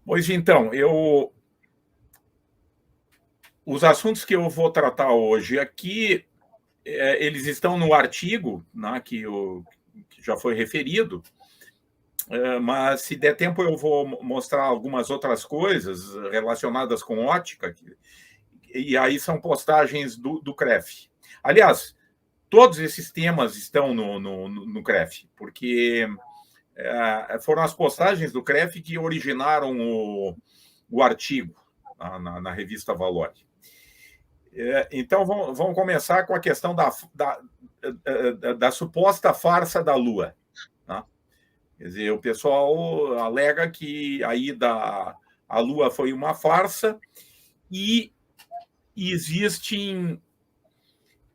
Pois então, os assuntos que eu vou tratar hoje aqui, eles estão no artigo, né, que já foi referido, mas se der tempo eu vou mostrar algumas outras coisas relacionadas com ótica, e aí são postagens do CREF. Aliás, todos esses temas estão no CREF, porque foram as postagens do CREF que originaram o artigo na revista Valori. Então, vamos começar com a questão da suposta farsa da Lua. Né? Quer dizer, o pessoal alega que a ida à Lua foi uma farsa e existem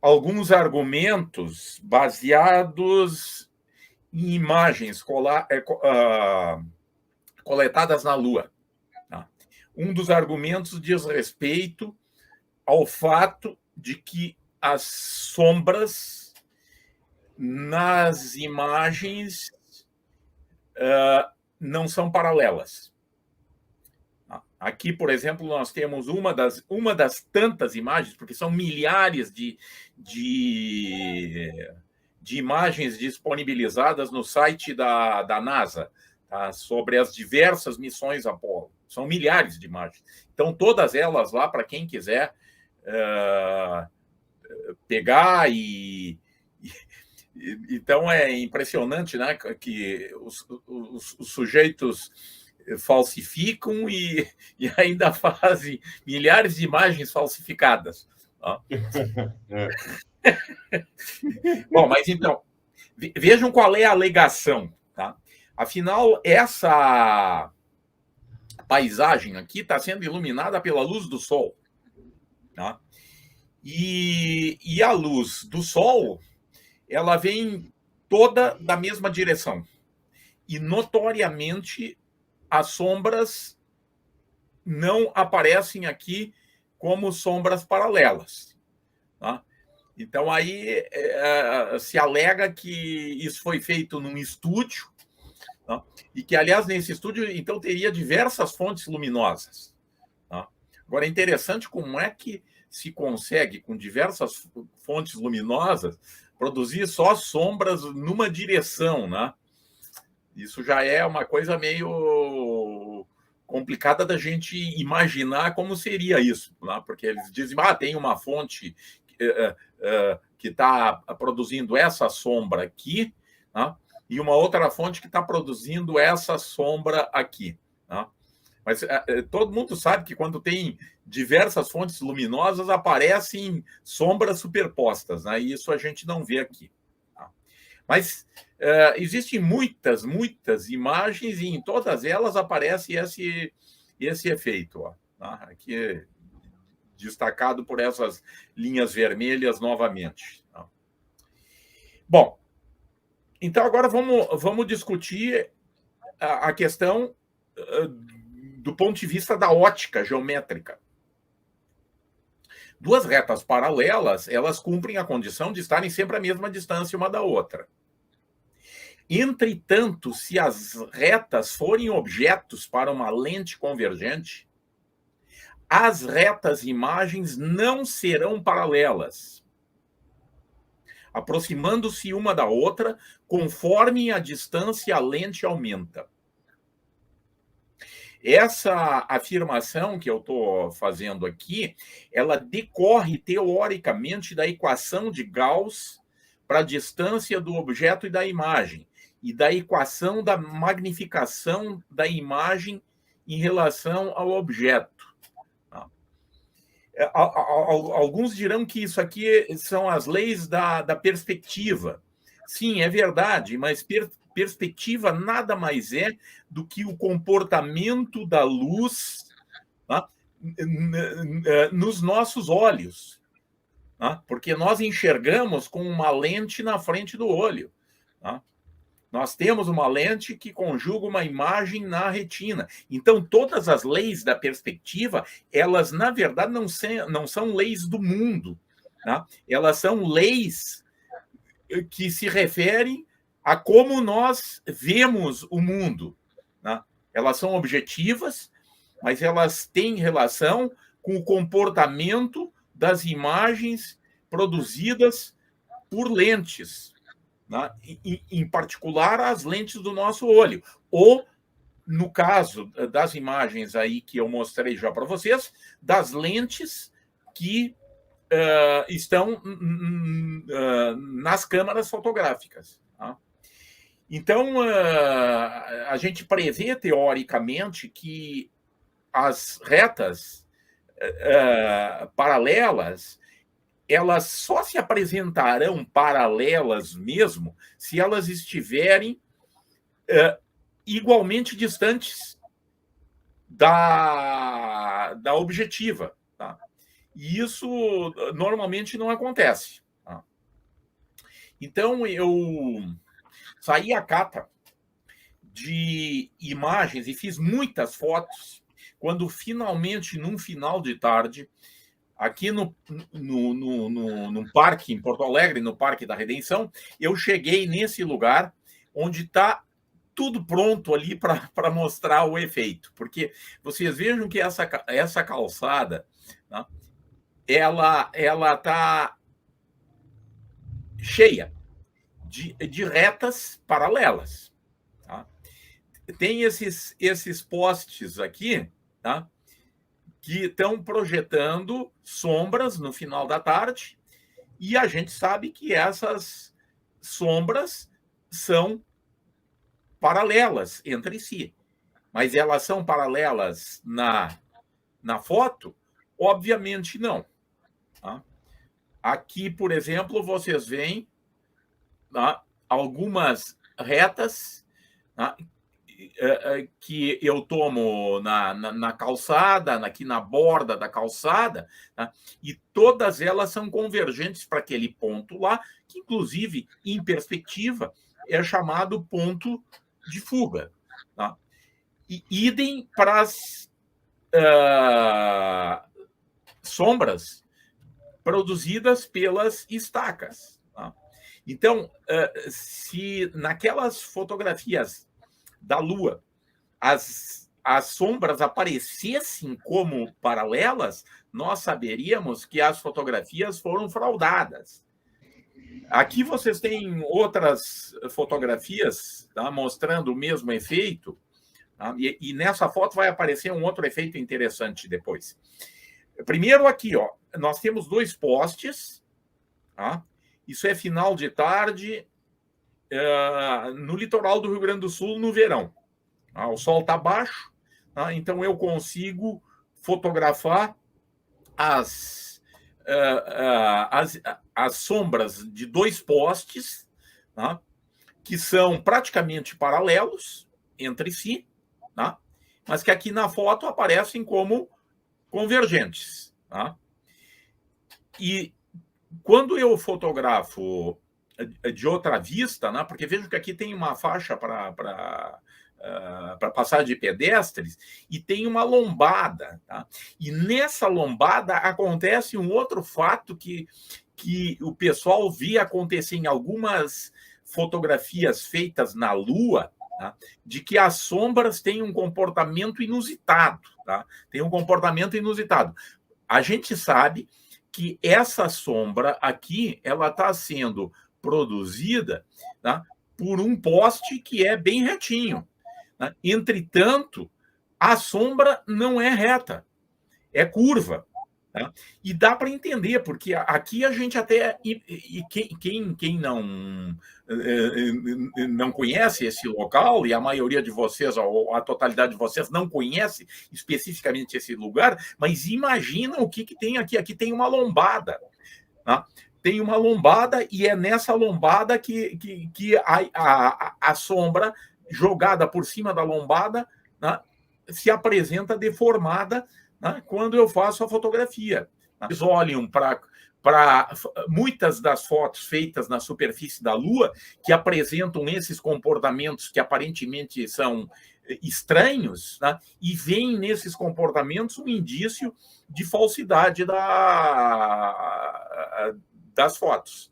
alguns argumentos baseados em imagens coletadas na Lua. Tá? Um dos argumentos diz respeito ao fato de que as sombras nas imagens não são paralelas. Aqui, por exemplo, nós temos uma das tantas imagens, porque são milhares de imagens disponibilizadas no site da NASA, tá? Sobre as diversas missões Apollo. São milhares de imagens. Então, todas elas lá, para quem quiser pegar então é impressionante, né, que os sujeitos falsificam e ainda fazem milhares de imagens falsificadas. Bom, mas então, vejam qual é a alegação. Tá? Afinal, essa paisagem aqui está sendo iluminada pela luz do Sol. Tá? E a luz do Sol, ela vem toda da mesma direção. E, notoriamente, as sombras não aparecem aqui como sombras paralelas. Tá? Então, aí se alega que isso foi feito num estúdio, tá? E que, aliás, nesse estúdio, então, teria diversas fontes luminosas. Tá? Agora, é interessante como é que se consegue, com diversas fontes luminosas, produzir só sombras numa direção, né? Isso já é uma coisa meio complicada da gente imaginar como seria isso, né? Porque eles dizem, tem uma fonte que está produzindo essa sombra aqui, né? E uma outra fonte que está produzindo essa sombra aqui. Né? Mas todo mundo sabe que quando tem diversas fontes luminosas, aparecem sombras superpostas, né? E isso a gente não vê aqui. Tá? Mas existem muitas imagens e em todas elas aparece esse efeito. Ó, tá? Aqui destacado por essas linhas vermelhas novamente. Tá? Bom, então agora vamos discutir a questão do ponto de vista da ótica geométrica. Duas retas paralelas, elas cumprem a condição de estarem sempre à mesma distância uma da outra. Entretanto, se as retas forem objetos para uma lente convergente, as retas imagens não serão paralelas, aproximando-se uma da outra conforme a distância a lente aumenta. Essa afirmação que eu estou fazendo aqui, ela decorre teoricamente da equação de Gauss para a distância do objeto e da imagem, e da equação da magnificação da imagem em relação ao objeto. Alguns dirão que isso aqui são as leis da perspectiva. Sim, é verdade, mas perspectiva nada mais é do que o comportamento da luz, tá? Nos nossos olhos, tá? Porque nós enxergamos com uma lente na frente do olho. Tá? Nós temos uma lente que conjuga uma imagem na retina. Então, todas as leis da perspectiva, elas, na verdade, não são leis do mundo. Tá? Elas são leis que se referem a como nós vemos o mundo. Né? Elas são objetivas mas elas têm relação com o comportamento das imagens produzidas por lentes, né? Em particular as lentes do nosso olho, ou, no caso das imagens aí que eu mostrei já para vocês, das lentes que estão nas câmaras fotográficas. Tá? Então, a gente prevê, teoricamente, que as retas paralelas, elas só se apresentarão paralelas mesmo se elas estiverem igualmente distantes da objetiva. Tá? E isso normalmente não acontece. Tá? Então, eu saí à cata de imagens e fiz muitas fotos quando finalmente, num final de tarde, aqui no parque em Porto Alegre, no Parque da Redenção, eu cheguei nesse lugar onde está tudo pronto ali para mostrar o efeito. Porque vocês vejam que essa calçada, né, ela está cheia de retas paralelas. Tá? Tem esses postes aqui, tá? Que estão projetando sombras no final da tarde, e a gente sabe que essas sombras são paralelas entre si. Mas elas são paralelas na foto? Obviamente não. Tá? Aqui, por exemplo, vocês veem, tá, algumas retas, tá, que eu tomo na calçada, aqui na borda da calçada, tá? E todas elas são convergentes para aquele ponto lá, que, inclusive, em perspectiva, é chamado ponto de fuga. Tá? E idem para as sombras produzidas pelas estacas. Tá? Então, se naquelas fotografias da Lua as sombras aparecessem como paralelas, nós saberíamos que as fotografias foram fraudadas. Aqui vocês têm outras fotografias, tá, mostrando o mesmo efeito, tá? E nessa foto vai aparecer um outro efeito interessante depois. Primeiro aqui, ó, nós temos dois postes, tá? Isso é final de tarde, no litoral do Rio Grande do Sul, no verão. O sol está baixo, tá? Então eu consigo fotografar as sombras de dois postes, tá? Que são praticamente paralelos entre si, tá? Mas que aqui na foto aparecem como convergentes. Tá? E quando eu fotografo de outra vista, né? Porque vejo que aqui tem uma faixa para passar de pedestres e tem uma lombada. Tá? E nessa lombada acontece um outro fato que o pessoal via acontecer em algumas fotografias feitas na Lua, tá? De que as sombras têm um comportamento inusitado. Tá? Tem um comportamento inusitado. A gente sabe que essa sombra aqui ela está sendo produzida, tá, por um poste que é bem retinho. Tá? Entretanto, a sombra não é reta, é curva. Tá? E dá para entender, porque aqui a gente até... E quem não conhece esse local, e a maioria de vocês, ou a totalidade de vocês, não conhece especificamente esse lugar, mas imagina o que tem aqui. Aqui tem uma lombada. Tá? Tem uma lombada, e é nessa lombada que a sombra jogada por cima da lombada, né, se apresenta deformada, né, quando eu faço a fotografia. Eles olham para muitas das fotos feitas na superfície da Lua, que apresentam esses comportamentos que aparentemente são estranhos, né, e veem nesses comportamentos um indício de falsidade das fotos.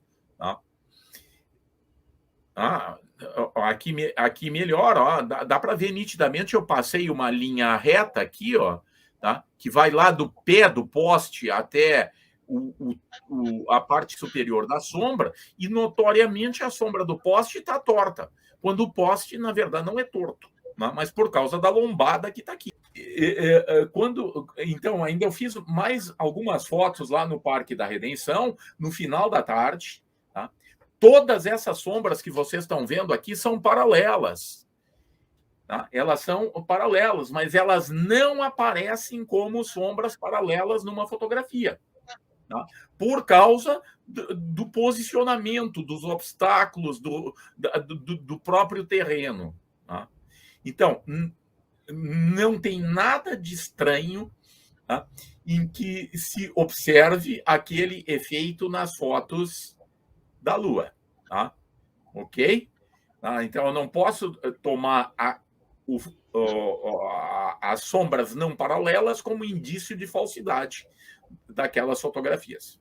Tá? Aqui melhor, ó, dá para ver nitidamente. Eu passei uma linha reta aqui, ó, tá? Que vai lá do pé do poste até a parte superior da sombra, e notoriamente a sombra do poste está torta, quando o poste, na verdade, não é torto, né? Mas por causa da lombada que está aqui. Então, ainda eu fiz mais algumas fotos lá no Parque da Redenção, no final da tarde. Tá? Todas essas sombras que vocês estão vendo aqui são paralelas. Tá? Elas são paralelas, mas elas não aparecem como sombras paralelas numa fotografia. Tá? Por causa do posicionamento, dos obstáculos, do próprio terreno. Tá? Então, não tem nada de estranho, tá? Em que se observe aquele efeito nas fotos da Lua. Tá? Ok? Então, eu não posso tomar as sombras não paralelas como indício de falsidade daquelas fotografias.